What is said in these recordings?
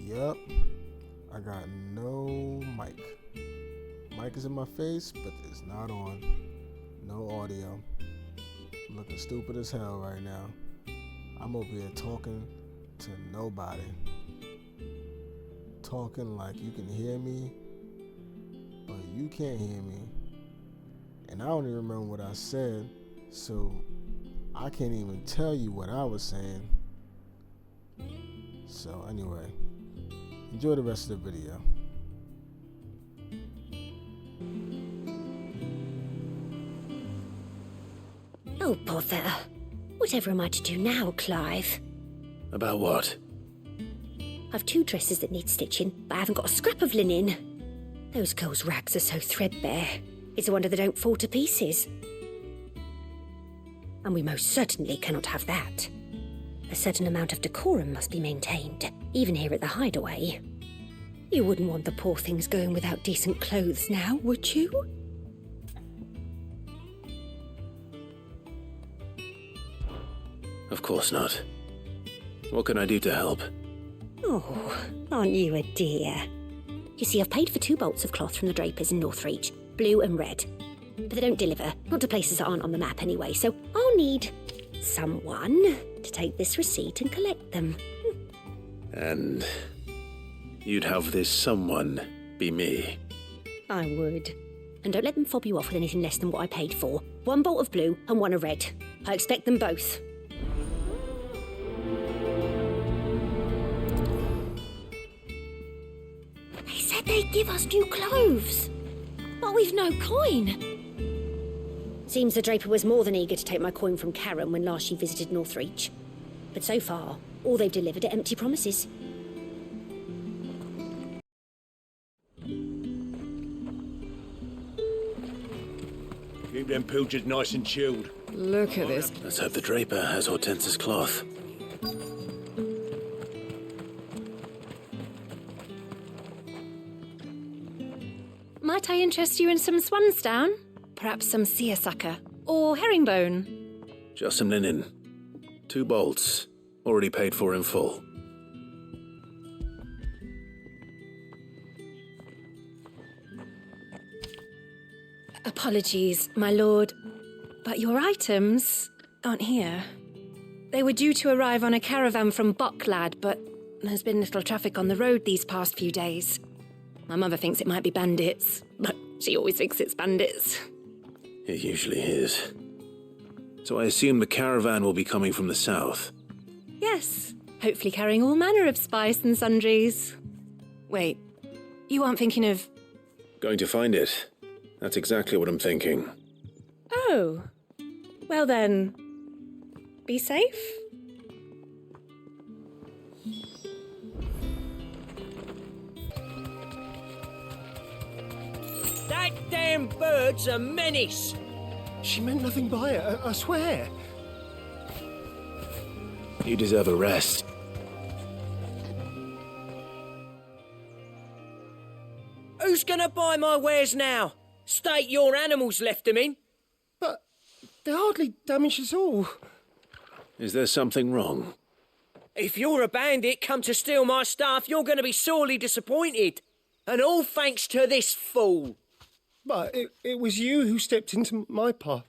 Yep, I got no mic. Mic is in my face, but it's not on. No audio. I'm looking stupid as hell right now. I'm over here talking to nobody. Talking like you can hear me, but you can't hear me. And I don't even remember what I said, so I can't even tell you what I was saying. So anyway, enjoy the rest of the video. Oh, bother. Whatever am I to do now, Clive? About what? I've 2 dresses that need stitching, but I haven't got a scrap of linen. Those girls' rags are so threadbare. It's a wonder they don't fall to pieces. And we most certainly cannot have that. A certain amount of decorum must be maintained, even here at the Hideaway. You wouldn't want the poor things going without decent clothes now, would you? Of course not. What can I do to help? Oh, aren't you a dear? You see, I've paid for 2 bolts of cloth from the drapers in Northreach, blue and red. But they don't deliver, not to places that aren't on the map anyway, so I'll need someone to take this receipt and collect them. And you'd have this someone be me? I would. And don't let them fob you off with anything less than what I paid for. 1 bolt of blue and 1 of red. I expect them both. They said they'd give us new clothes, but we've no coin. Seems the draper was more than eager to take my coin from Karen when last she visited Northreach. But so far, all they've delivered are empty promises. Keep them pilchards nice and chilled. Look at this. Let's hope the draper has Hortense's cloth. Might I interest you in some swansdown? Perhaps some seersucker? Or herringbone? Just some linen. 2 bolts. Already paid for in full. Apologies, my lord, but your items aren't here. They were due to arrive on a caravan from Bocklad, but there's been little traffic on the road these past few days. My mother thinks it might be bandits, but she always thinks it's bandits. It usually is. So I assume the caravan will be coming from the south. Yes, hopefully carrying all manner of spice and sundries. Wait, you aren't thinking of... Going to find it. That's exactly what I'm thinking. Oh, well then, be safe. That damn bird's a menace! She meant nothing by it, I swear. You deserve a rest. Who's gonna buy my wares now? State your animals left them in. But they hardly damaged us all. Is there something wrong? If you're a bandit come to steal my stuff, you're gonna be sorely disappointed. And all thanks to this fool. But it was you who stepped into my path.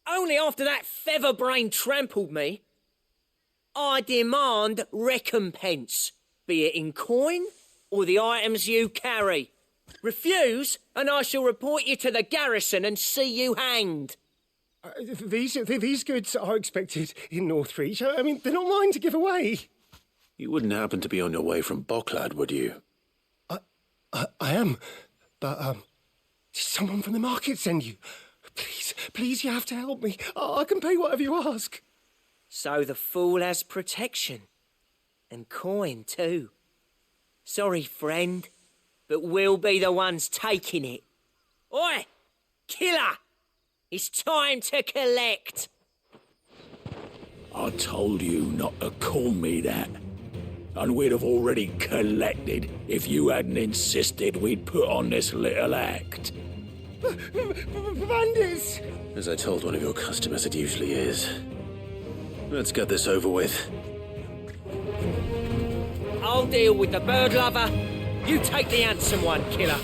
Only after that featherbrain trampled me. I demand recompense, be it in coin or the items you carry. Refuse, and I shall report you to the garrison and see you hanged. These goods are expected in Northreach. I mean, they're not mine to give away. You wouldn't happen to be on your way from Bocklad, would you? I am, but did someone from the market send you? Please, you have to help me. I can pay whatever you ask. So the fool has protection. And coin, too. Sorry, friend, but we'll be the ones taking it. Oi! Killer! It's time to collect! I told you not to call me that. And we'd have already collected if you hadn't insisted we'd put on this little act. Bandits! As I told one of your customers, it usually is. Let's get this over with. I'll deal with the bird lover. You take the handsome one, killer.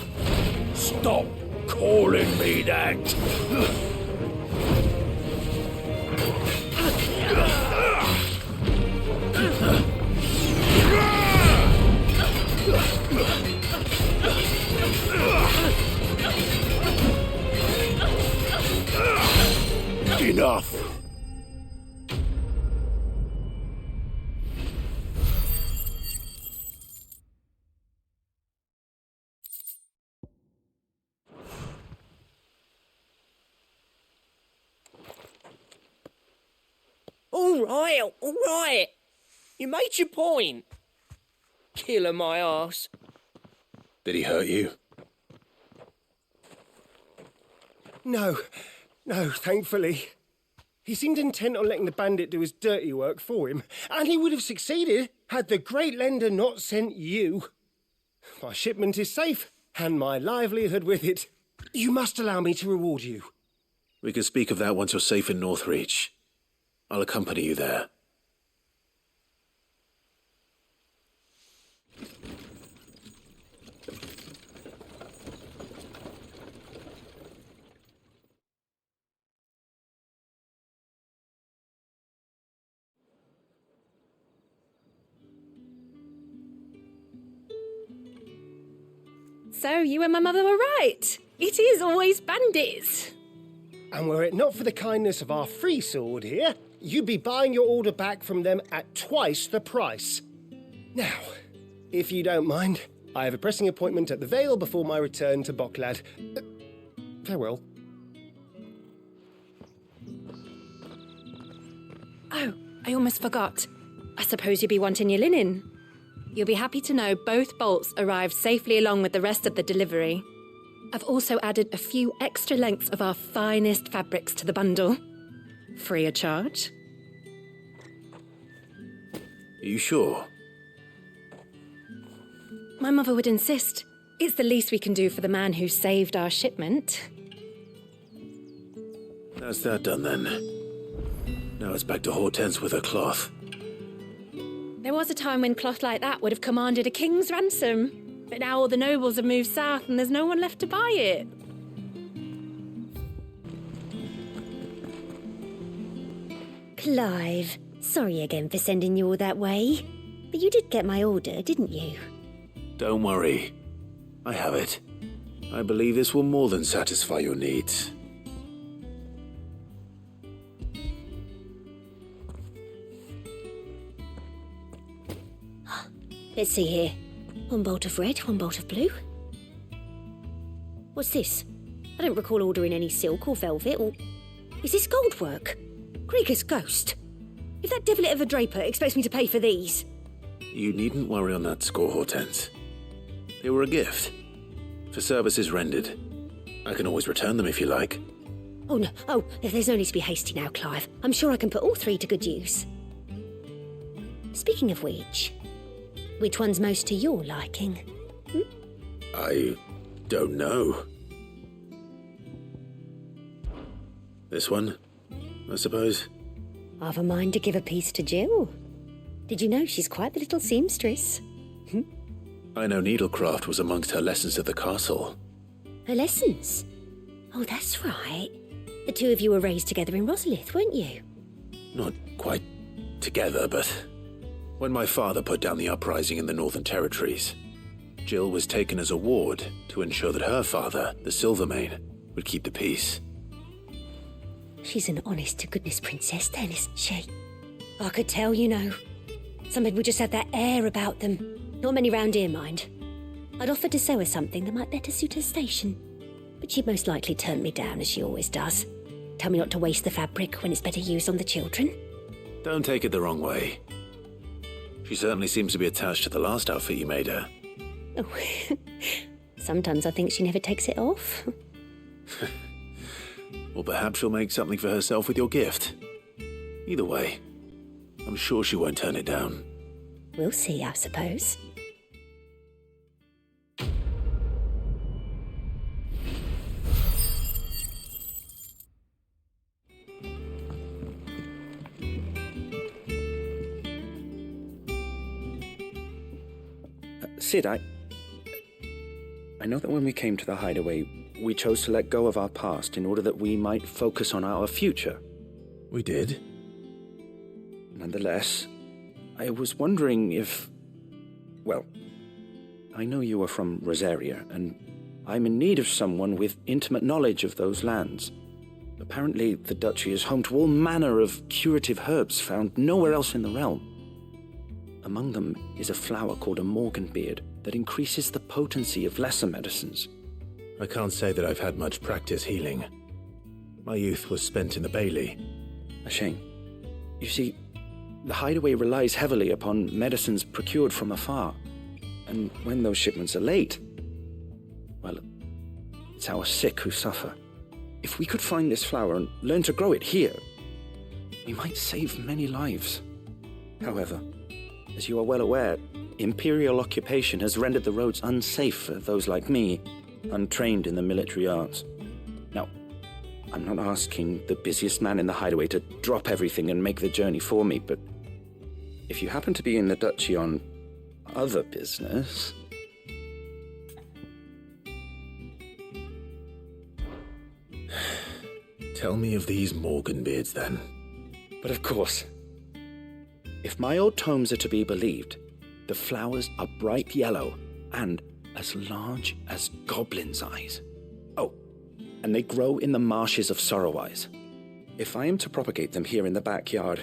Stop calling me that. Enough. All right. You made your point. Killer my arse. Did he hurt you? No, thankfully. He seemed intent on letting the bandit do his dirty work for him, and he would have succeeded had the great lender not sent you. My shipment is safe, and my livelihood with it. You must allow me to reward you. We can speak of that once you're safe in Northreach. I'll accompany you there. So you and my mother were right. It is always bandits. And were it not for the kindness of our free sword here, you'd be buying your order back from them at twice the price. Now, if you don't mind, I have a pressing appointment at the Vale before my return to Bocklad. Farewell. Oh, I almost forgot. I suppose you'll be wanting your linen. You'll be happy to know both bolts arrived safely along with the rest of the delivery. I've also added a few extra lengths of our finest fabrics to the bundle. Free of charge. Are you sure? My mother would insist. It's the least we can do for the man who saved our shipment. That's that done then. Now it's back to Hortense with her cloth. There was a time when cloth like that would have commanded a king's ransom. But now all the nobles have moved south and there's no one left to buy it. Clive, sorry again for sending you all that way. But you did get my order, didn't you? Don't worry. I have it. I believe this will more than satisfy your needs. Let's see here. One bolt of red, one bolt of blue. What's this? I don't recall ordering any silk or velvet or... Is this gold work? Krieger's ghost. If that devilet of a draper expects me to pay for these... You needn't worry on that score, Hortense. They were a gift. For services rendered. I can always return them if you like. Oh, no. Oh, there's no need to be hasty now, Clive. I'm sure I can put all three to good use. Speaking of which one's most to your liking? I don't know. This one, I suppose. I've a mind to give a piece to Jill. Did you know she's quite the little seamstress? I know needlecraft was amongst her lessons at the castle. Her lessons? Oh, that's right. The two of you were raised together in Rosalith, weren't you? Not quite together, but when my father put down the uprising in the Northern Territories, Jill was taken as a ward to ensure that her father, the Silvermane, would keep the peace. She's an honest-to-goodness princess then, isn't she? I could tell, you know. Some people just have that air about them. Not many round here, mind. I'd offered to sew her something that might better suit her station. But she'd most likely turn me down, as she always does. Tell me not to waste the fabric when it's better used on the children. Don't take it the wrong way. She certainly seems to be attached to the last outfit you made her. Oh, sometimes I think she never takes it off. Or perhaps she'll make something for herself with your gift. Either way, I'm sure she won't turn it down. We'll see, I suppose. Sid, I know that when we came to the hideaway, we chose to let go of our past in order that we might focus on our future. We did? Nonetheless, I was wondering if... Well, I know you are from Rosaria, and I'm in need of someone with intimate knowledge of those lands. Apparently, the duchy is home to all manner of curative herbs found nowhere else in the realm. Among them is a flower called a morganbeard that increases the potency of lesser medicines. I can't say that I've had much practice healing. My youth was spent in the Bailey. A shame. You see, the hideaway relies heavily upon medicines procured from afar. And when those shipments are late, well, it's our sick who suffer. If we could find this flower and learn to grow it here, we might save many lives. However, as you are well aware, imperial occupation has rendered the roads unsafe for those like me, untrained in the military arts. Now, I'm not asking the busiest man in the hideaway to drop everything and make the journey for me, but if you happen to be in the duchy on other business... Tell me of these morganbeards, then. But of course, if my old tomes are to be believed, the flowers are bright yellow and as large as goblins' eyes. Oh, and they grow in the marshes of Sorrowise. If I am to propagate them here in the backyard,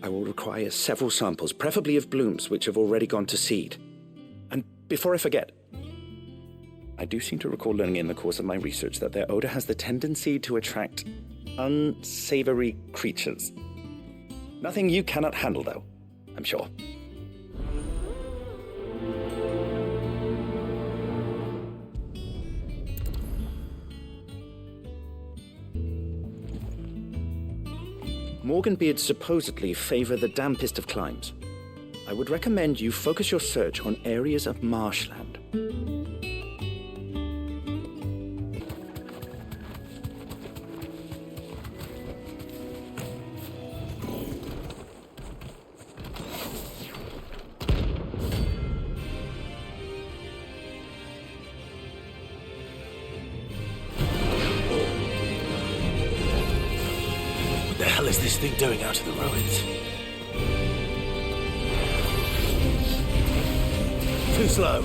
I will require several samples, preferably of blooms which have already gone to seed. And before I forget, I do seem to recall learning in the course of my research that their odor has the tendency to attract unsavory creatures. Nothing you cannot handle, though, I'm sure. Morganbeards supposedly favor the dampest of climes. I would recommend you focus your search on areas of marshland. What the hell is this thing doing out of the ruins? Too slow.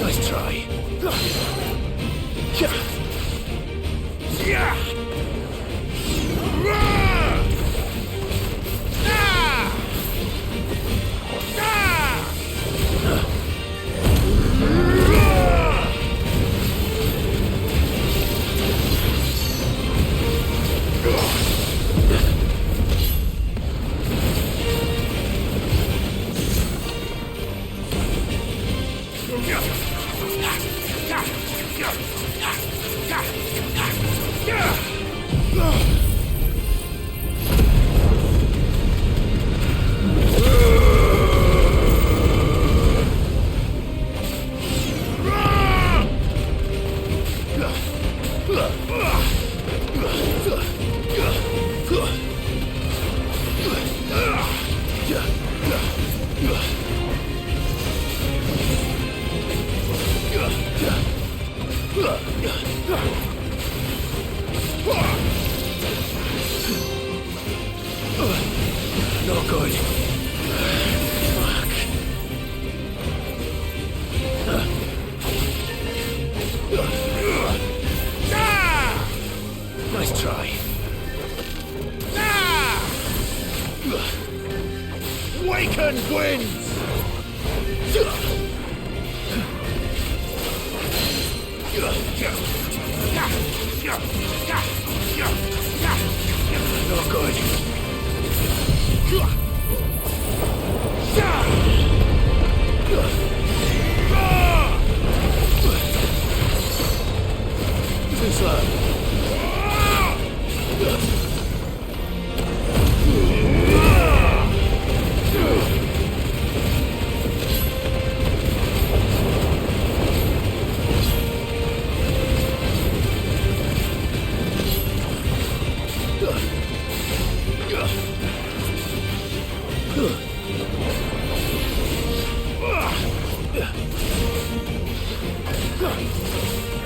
Nice try. Not good. Fuck. Nice try. Waken winds! Not good. Too slow.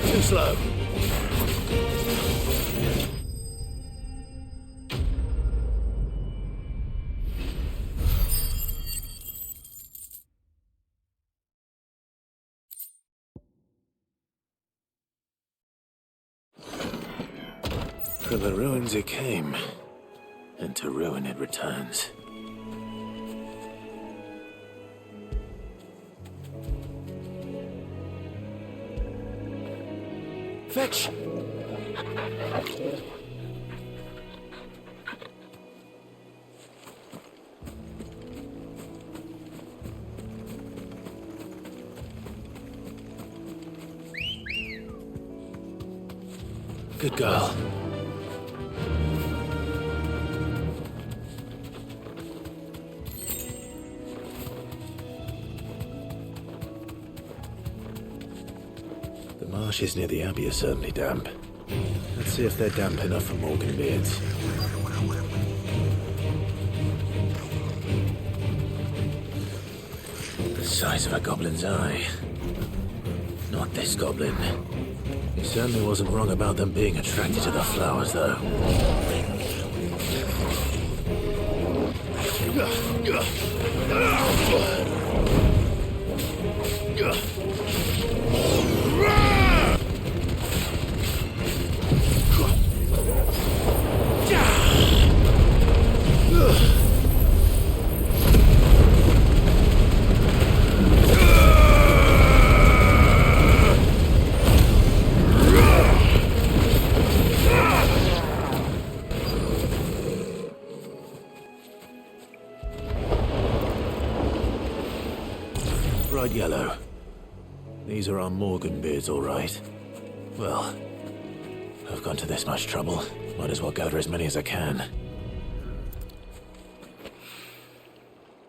Too slow. From the ruins it came, and to ruin it returns. Fetch! Good girl. The marshes near the Abbey are certainly damp. Let's see if they're damp enough for Morgan beards. The size of a goblin's eye. Not this goblin. He certainly wasn't wrong about them being attracted to the flowers, though. Bright yellow. These are our Morgan beards, all right. Well, I've gone to this much trouble. Might as well gather as many as I can.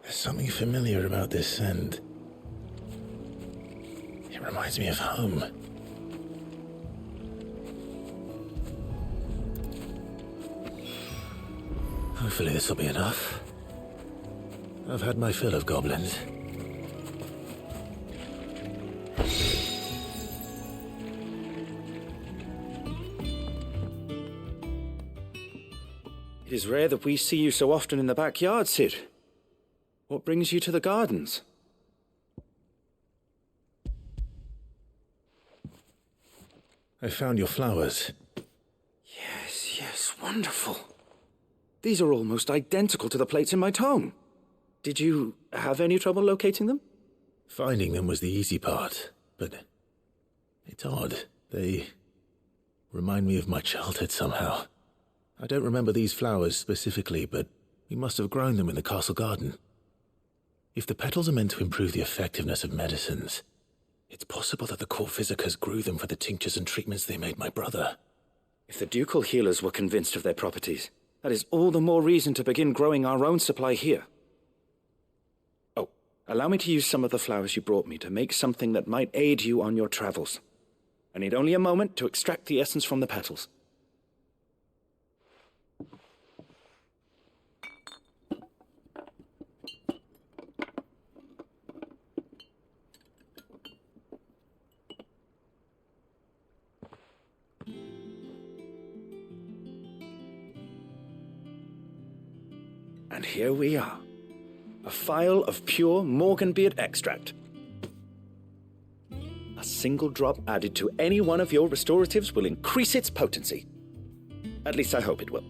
There's something familiar about this scent. It reminds me of home. Hopefully this will be enough. I've had my fill of goblins. It is rare that we see you so often in the backyard, Sid. What brings you to the gardens? I found your flowers. Yes, wonderful. These are almost identical to the plates in my tome. Did you have any trouble locating them? Finding them was the easy part, but it's odd. They remind me of my childhood somehow. I don't remember these flowers specifically, but we must have grown them in the castle garden. If the petals are meant to improve the effectiveness of medicines, it's possible that the court physicers grew them for the tinctures and treatments they made my brother. If the ducal healers were convinced of their properties, that is all the more reason to begin growing our own supply here. Oh, allow me to use some of the flowers you brought me to make something that might aid you on your travels. I need only a moment to extract the essence from the petals. And here we are. A phial of pure Morganbeard extract. A single drop added to any one of your restoratives will increase its potency. At least I hope it will.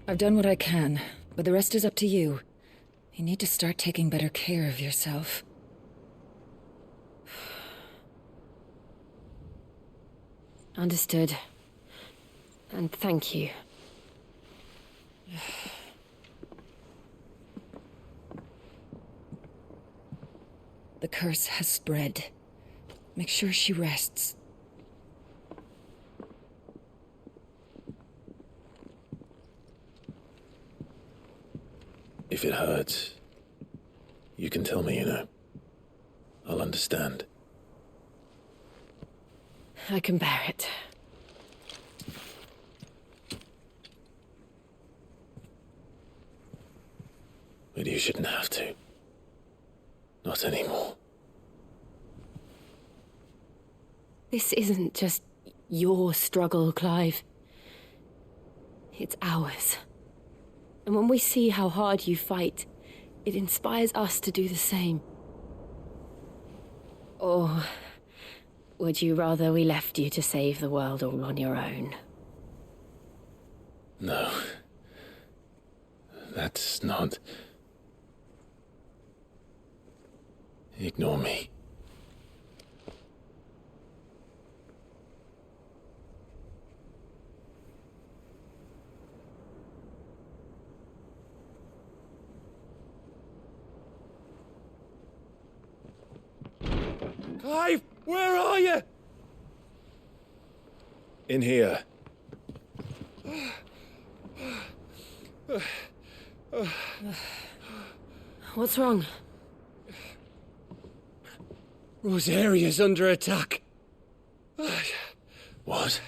I've done what I can, but the rest is up to you. You need to start taking better care of yourself. Understood. And thank you. The curse has spread. Make sure she rests. If it hurts, you can tell me, you know. I'll understand. I can bear it. But you shouldn't have to. Not anymore. This isn't just your struggle, Clive. It's ours. And when we see how hard you fight, it inspires us to do the same. Or would you rather we left you to save the world all on your own? No. That's not... Ignore me. Clive, where are you? In here. What's wrong? Rosaria's under attack. What?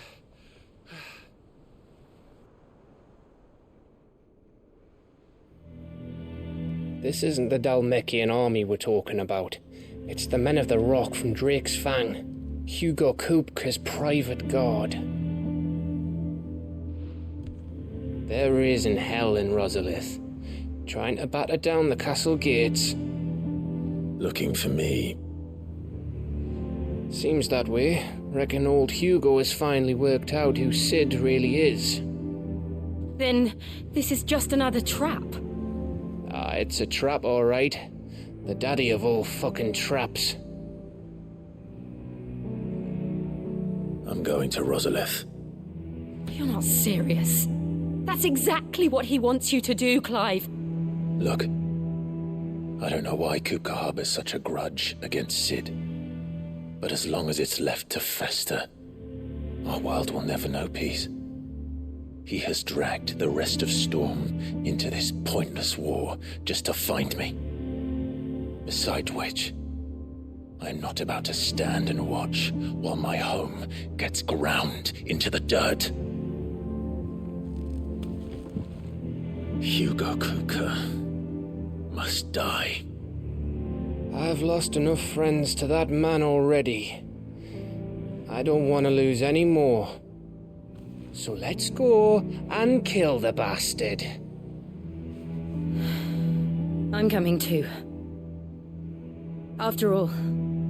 This isn't the Dalmekian army we're talking about. It's the men of the Rock from Drake's Fang. Hugo Kupka's private guard. There is in hell in Rosalith, trying to batter down the castle gates. Looking for me. Seems that way. Reckon old Hugo has finally worked out who Sid really is. Then this is just another trap. Ah, it's a trap, all right. The daddy of all fucking traps. I'm going to Rosalith. You're not serious. That's exactly what he wants you to do, Clive. Look, I don't know why Kupka harbors such a grudge against Sid. But as long as it's left to fester, our world will never know peace. He has dragged the rest of Storm into this pointless war just to find me. Besides which, I'm not about to stand and watch while my home gets ground into the dirt. Hugo Kupka must die. I've lost enough friends to that man already. I don't want to lose any more. So let's go and kill the bastard. I'm coming too. After all,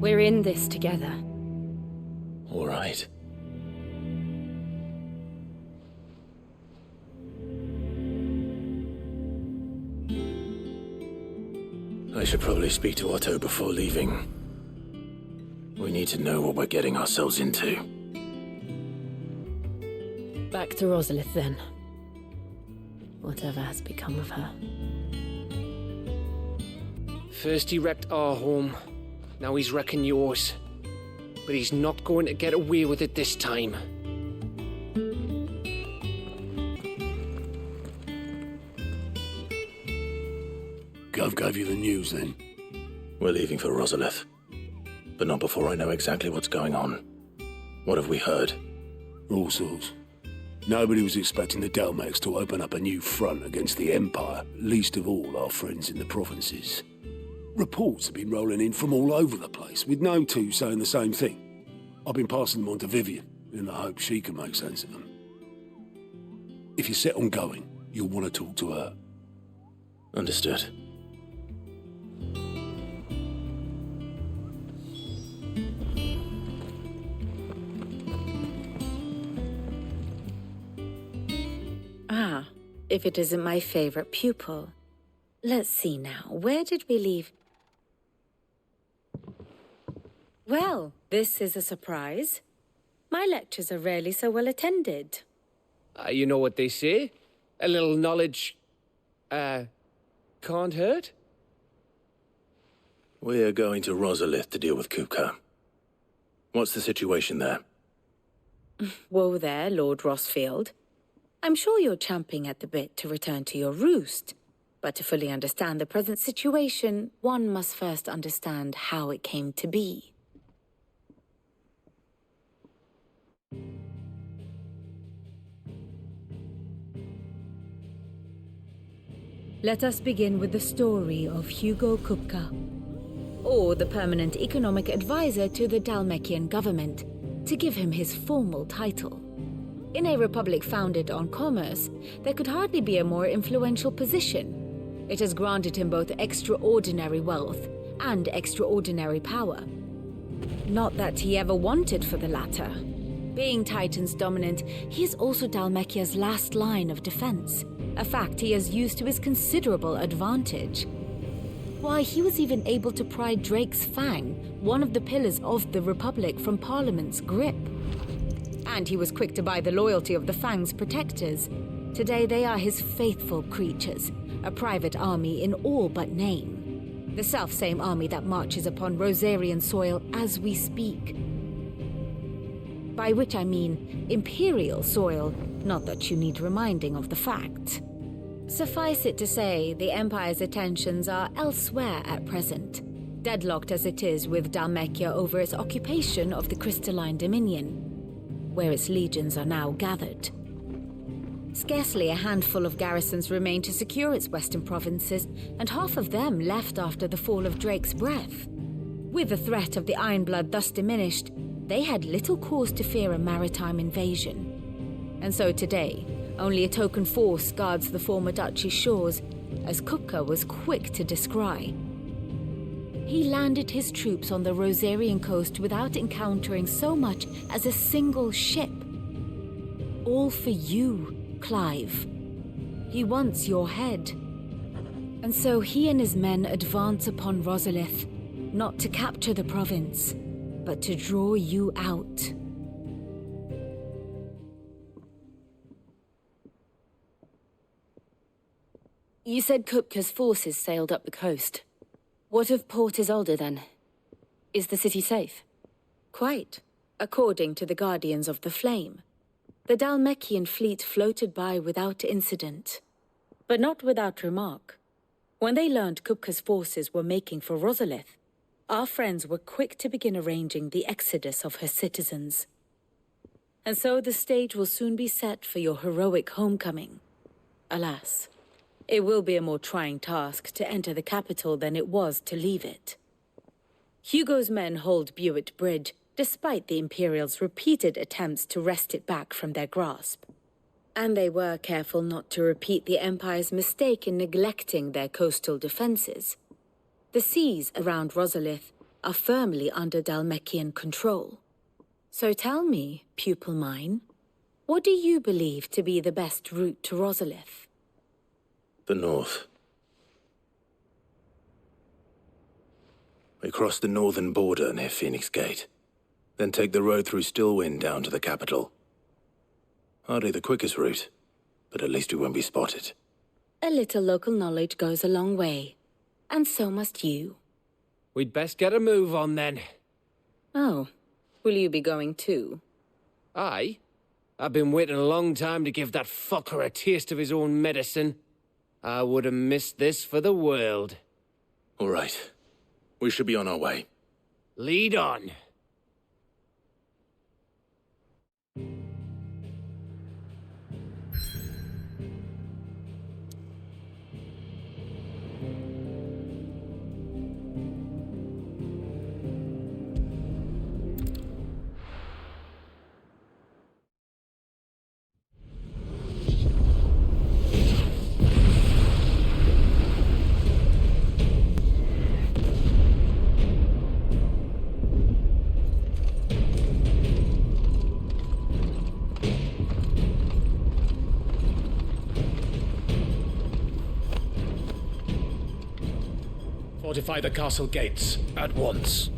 we're in this together. All right. I should probably speak to Otto before leaving. We need to know what we're getting ourselves into. Back to Rosalith, then. Whatever has become of her. First he wrecked our home, now he's wrecking yours. But he's not going to get away with it this time. Gov gave you the news, then? We're leaving for Rosalith. But not before I know exactly what's going on. What have we heard? All sorts. Nobody was expecting the Dalmex to open up a new front against the Empire, least of all our friends in the provinces. Reports have been rolling in from all over the place, with no two saying the same thing. I've been passing them on to Vivian, in the hope she can make sense of them. If you're set on going, you'll want to talk to her. Understood. Ah, if it isn't my favorite pupil. Let's see now, where did we leave? Well, this is a surprise. My lectures are rarely so well attended. You know what they say? A little knowledge, can't hurt? We're going to Rosalith to deal with Kupka. What's the situation there? Whoa there, Lord Rossfield. I'm sure you're champing at the bit to return to your roost. But to fully understand the present situation, one must first understand how it came to be. Let us begin with the story of Hugo Kupka, or the permanent economic advisor to the Dalmekian government, to give him his formal title. In a republic founded on commerce, there could hardly be a more influential position. It has granted him both extraordinary wealth and extraordinary power. Not that he ever wanted for the latter. Being Titan's dominant, he is also Dalmekia's last line of defense, a fact he has used to his considerable advantage. Why, he was even able to pry Drake's Fang, one of the pillars of the Republic, from Parliament's grip. And he was quick to buy the loyalty of the Fang's protectors. Today they are his faithful creatures, a private army in all but name. The self-same army that marches upon Rosarian soil as we speak. By which I mean Imperial soil, not that you need reminding of the fact. Suffice it to say, the Empire's attentions are elsewhere at present, deadlocked as it is with Dalmekia over its occupation of the Crystalline Dominion, where its legions are now gathered. Scarcely a handful of garrisons remain to secure its western provinces, and half of them left after the fall of Drake's Breath. With the threat of the Ironblood thus diminished, they had little cause to fear a maritime invasion. And so today, only a token force guards the former duchy's shores, as Kupka was quick to descry. He landed his troops on the Rosarian coast without encountering so much as a single ship. All for you, Clive. He wants your head. And so he and his men advance upon Rosalith, not to capture the province, but to draw you out. You said Kupka's forces sailed up the coast. What of Port Isolde, then? Is the city safe? Quite, according to the Guardians of the Flame. The Dalmekian fleet floated by without incident, but not without remark. When they learned Kupka's forces were making for Rosalith, our friends were quick to begin arranging the exodus of her citizens. And so the stage will soon be set for your heroic homecoming. Alas, it will be a more trying task to enter the capital than it was to leave it. Hugo's men hold Buett Bridge, despite the Imperials' repeated attempts to wrest it back from their grasp. And they were careful not to repeat the Empire's mistake in neglecting their coastal defenses. The seas around Rosalith are firmly under Dalmekian control. So tell me, pupil mine, what do you believe to be the best route to Rosalith? The north. We cross the northern border near Phoenix Gate, then take the road through Stillwind down to the capital. Hardly the quickest route, but at least we won't be spotted. A little local knowledge goes a long way. And so must you. We'd best get a move on then. Oh, will you be going too? Aye. I've been waiting a long time to give that fucker a taste of his own medicine. I would have missed this for the world. All right. We should be on our way. Lead on. Fortify the castle gates, at once.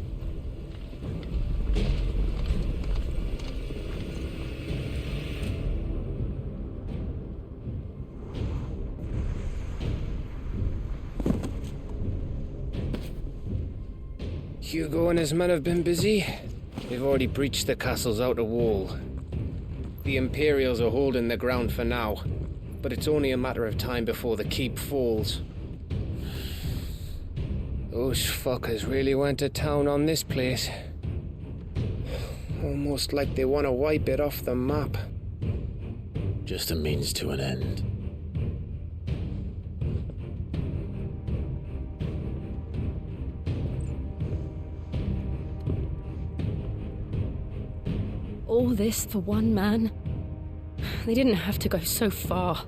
Hugo and his men have been busy. They've already breached the castle's outer wall. The Imperials are holding the ground for now, but it's only a matter of time before the keep falls. Those fuckers really went to town on this place. Almost like they want to wipe it off the map. Just a means to an end. All this for one man? They didn't have to go so far.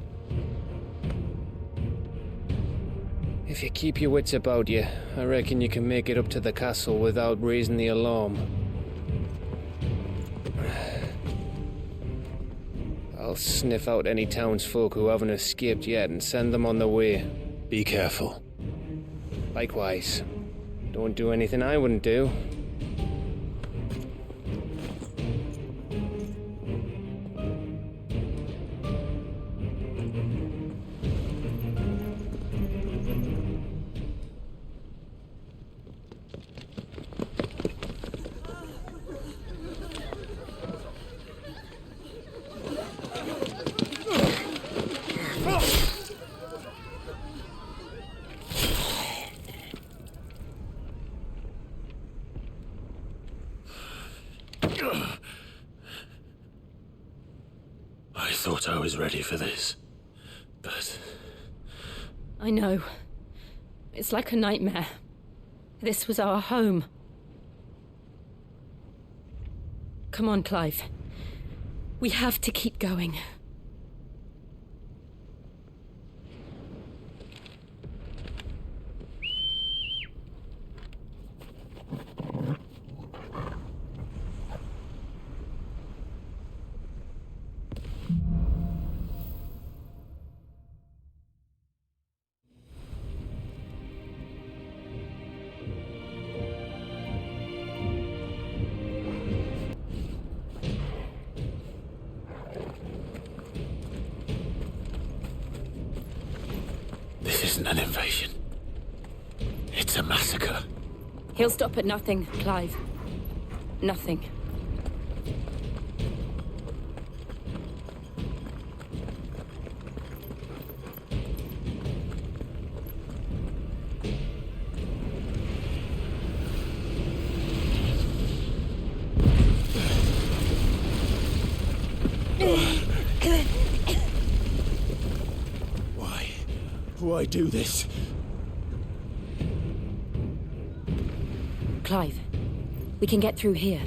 If you keep your wits about you, I reckon you can make it up to the castle without raising the alarm. I'll sniff out any townsfolk who haven't escaped yet and send them on their way. Be careful. Likewise. Don't do anything I wouldn't do. I thought I was ready for this, but... I know. It's like a nightmare. This was our home. Come on, Clive. We have to keep going. This isn't an invasion. It's a massacre. He'll stop at nothing, Clive. Nothing. Why do this? Clive, we can get through here.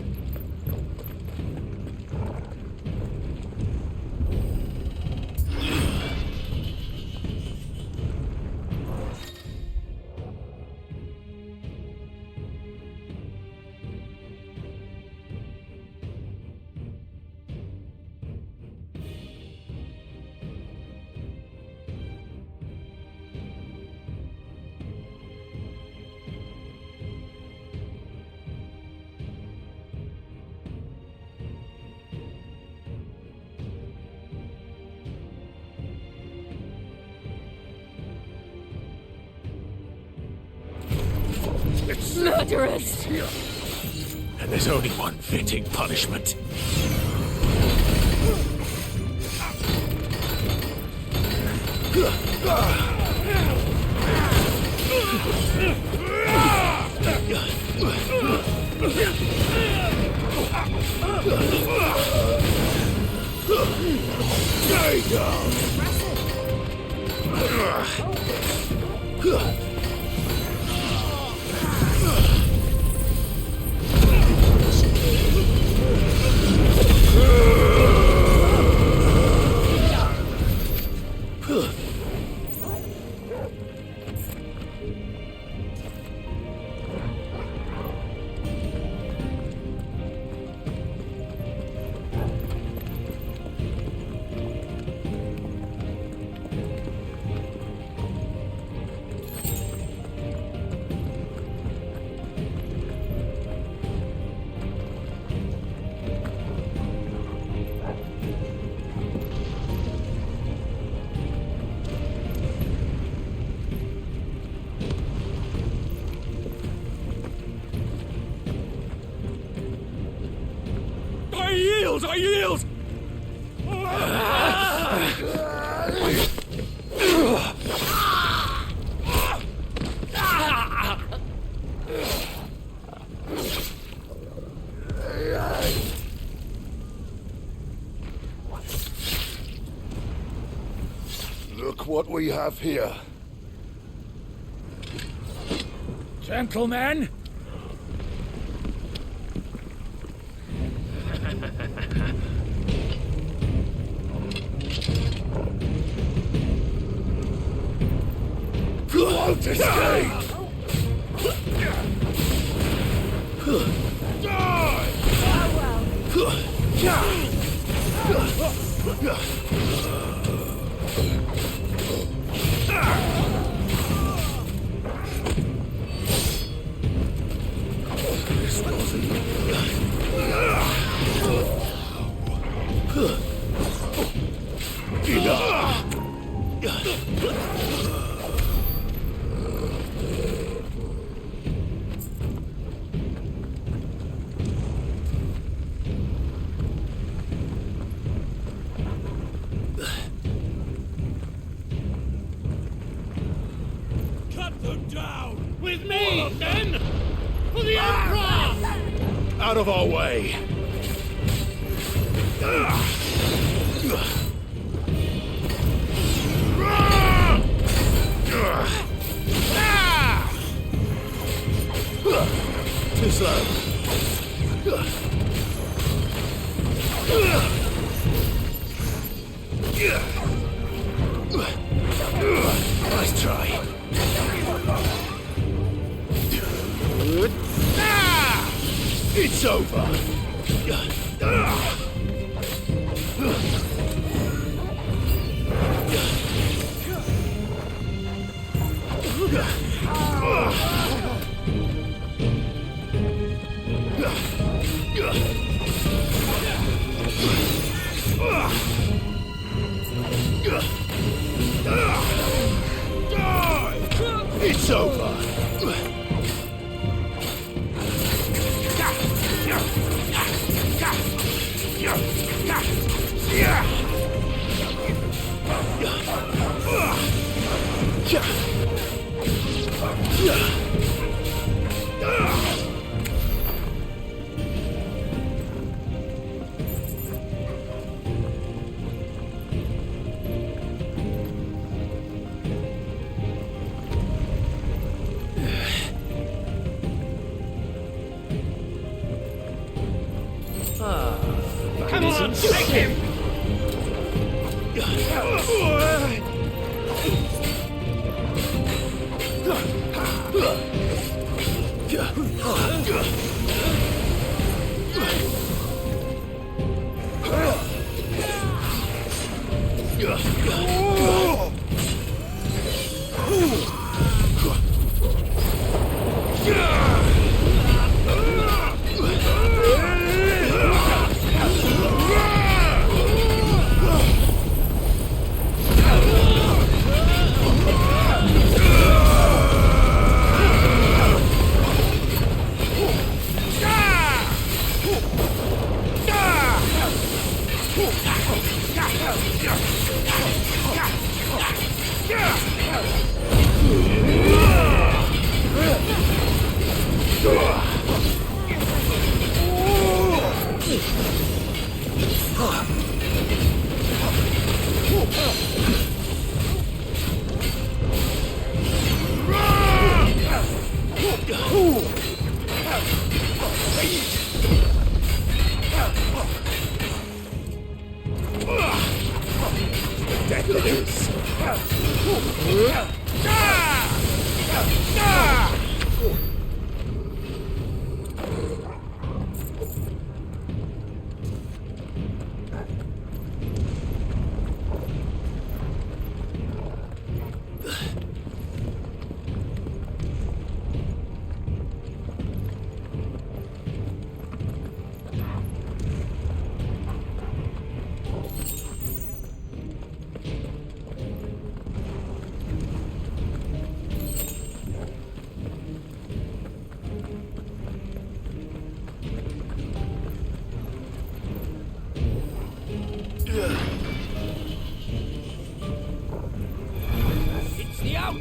Murderers! And there's only one fitting punishment. Stay down! I yield! Look what we have here. Gentlemen! Won't escape! Cut them down! With me, then! For the Emperor! Out of our way! Too slow. Nice try. It's over. It's over. Come on, take him!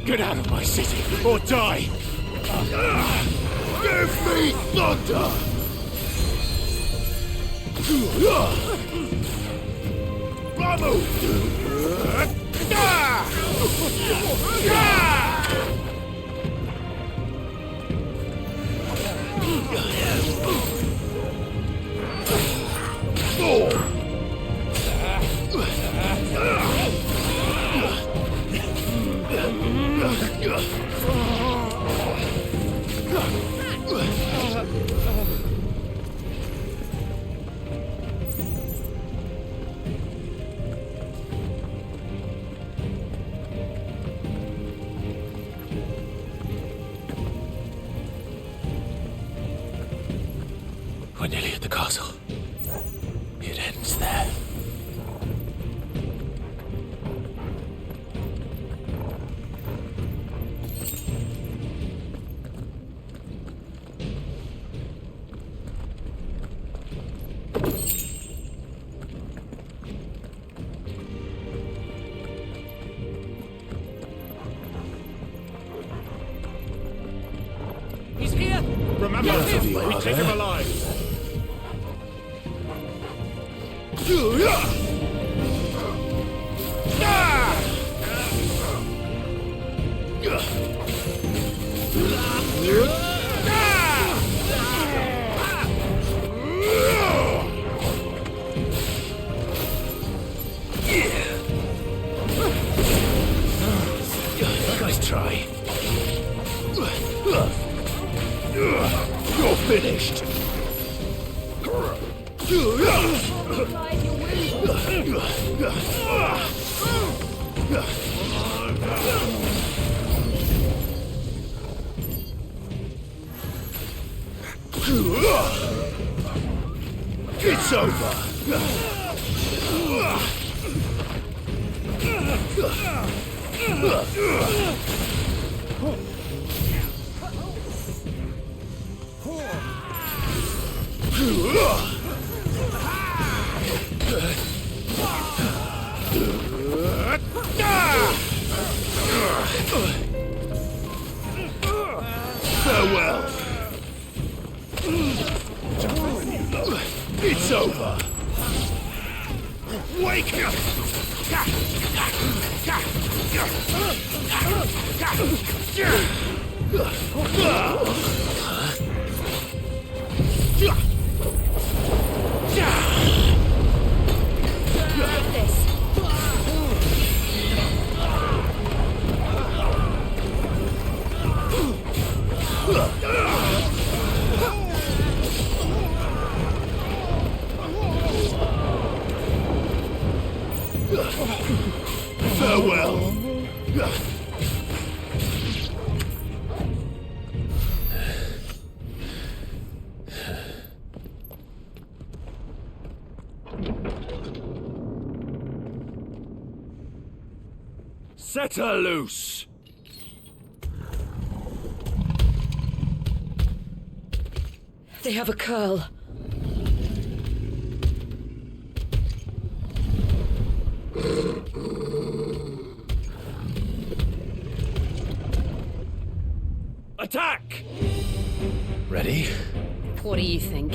Get out of my city, or die! Give me thunder! We're nearly at the castle. It ends there. He's here! Remember, we take him alive! Nice try. You're finished. It's over! Farewell! It's over! Wake up! Farewell! Set her loose! They have a curl. Attack! Ready? What do you think?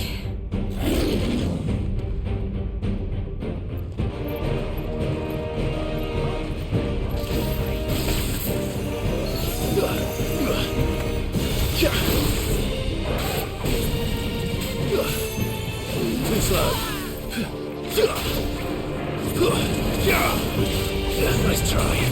Too slow. Nice try.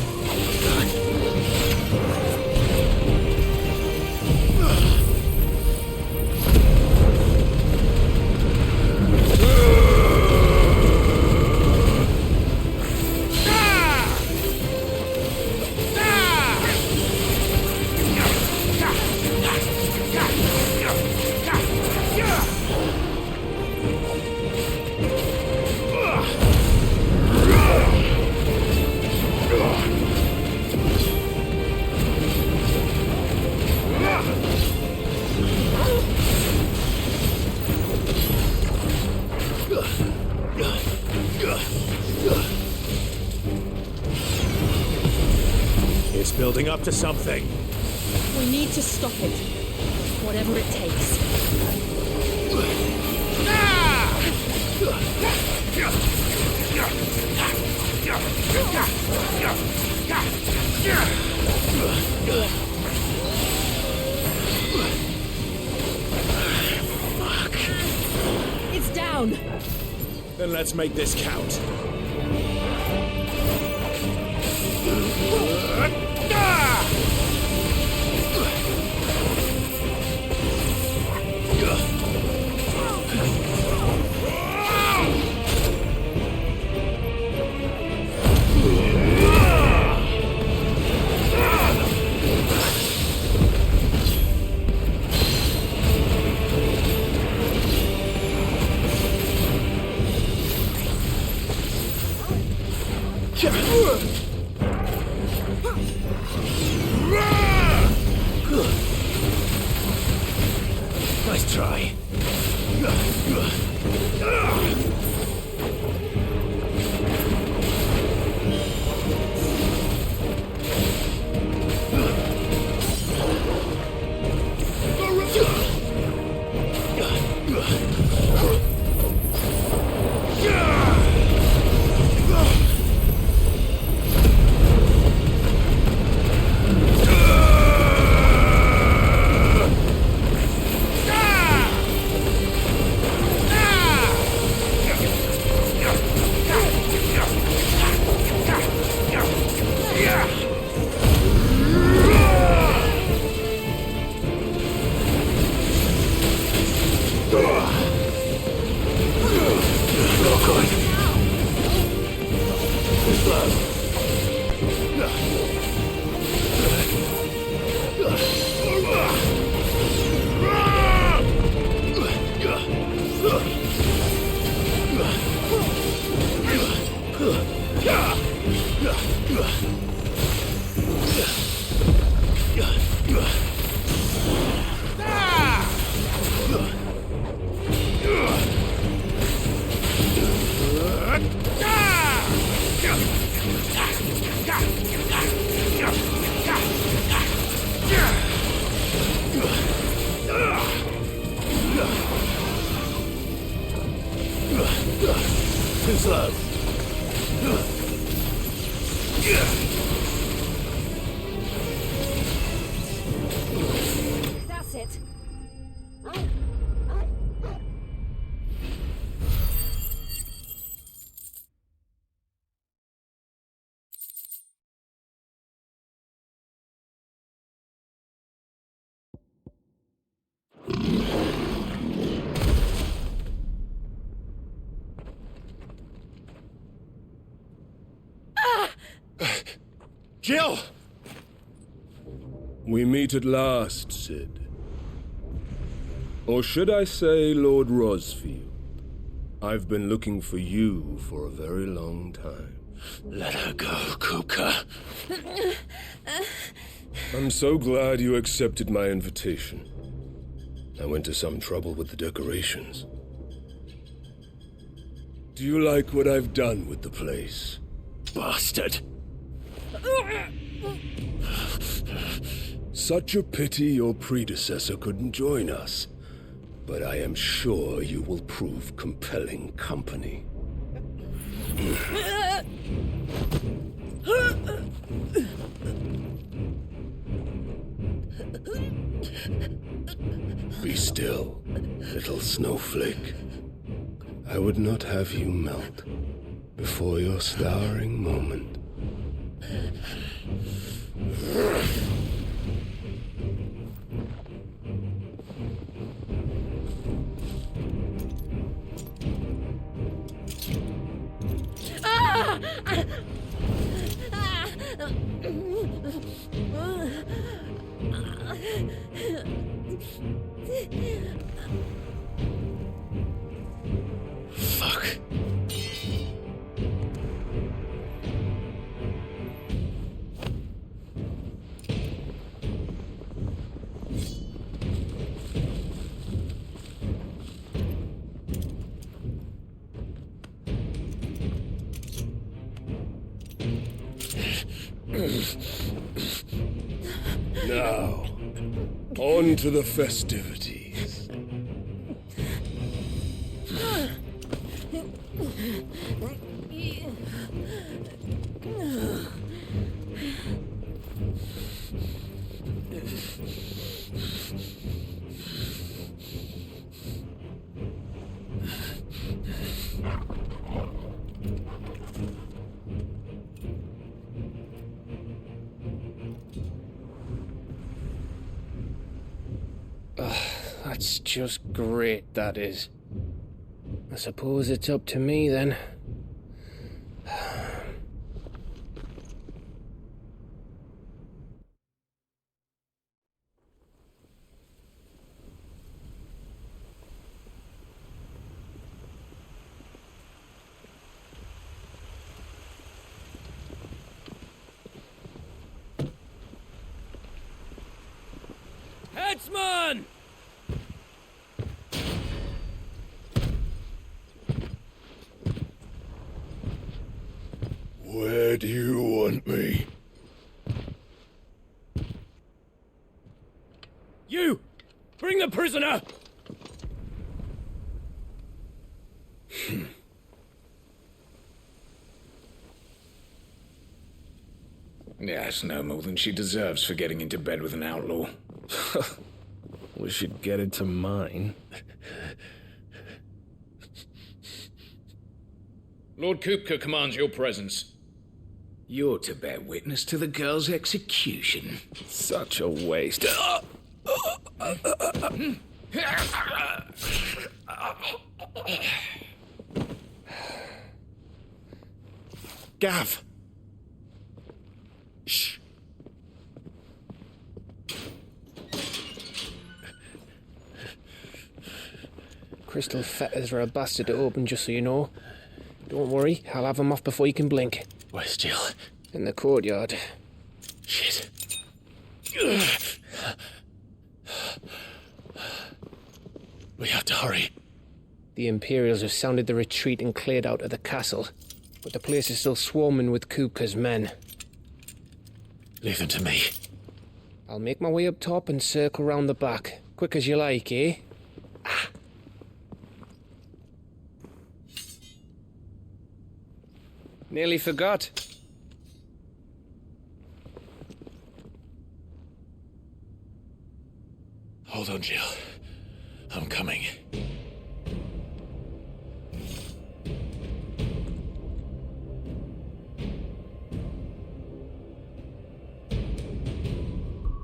building up to something. We need to stop it. Whatever it takes. Fuck. It's down. Then let's make this count. Nice try. Too slow. That's it. Jill! We meet at last, Sid. Or should I say, Lord Rosfield? I've been looking for you for a very long time. Let her go, Kupka. I'm so glad you accepted my invitation. I went to some trouble with the decorations. Do you like what I've done with the place? Bastard! Such a pity your predecessor couldn't join us. But I am sure you will prove compelling company. Be still, little snowflake. I would not have you melt before your starring moment. Fuck. Now, on to the festivities. That's just great, that is. I suppose it's up to me then. Headsman! Where do you want me? You! Bring the prisoner! Yes, no more than she deserves for getting into bed with an outlaw. We should get into mine. Lord Kupka commands your presence. You're to bear witness to the girl's execution. Such a waste. Gav! Shh. Crystal fetters are a bastard to open, just so you know. Don't worry, I'll have them off before you can blink. Where's Jill? In the courtyard. Shit. We have to hurry. The Imperials have sounded the retreat and cleared out of the castle, but the place is still swarming with Kupka's men. Leave them to me. I'll make my way up top and circle round the back. Quick as you like, eh? Nearly forgot. Hold on, Jill. I'm coming.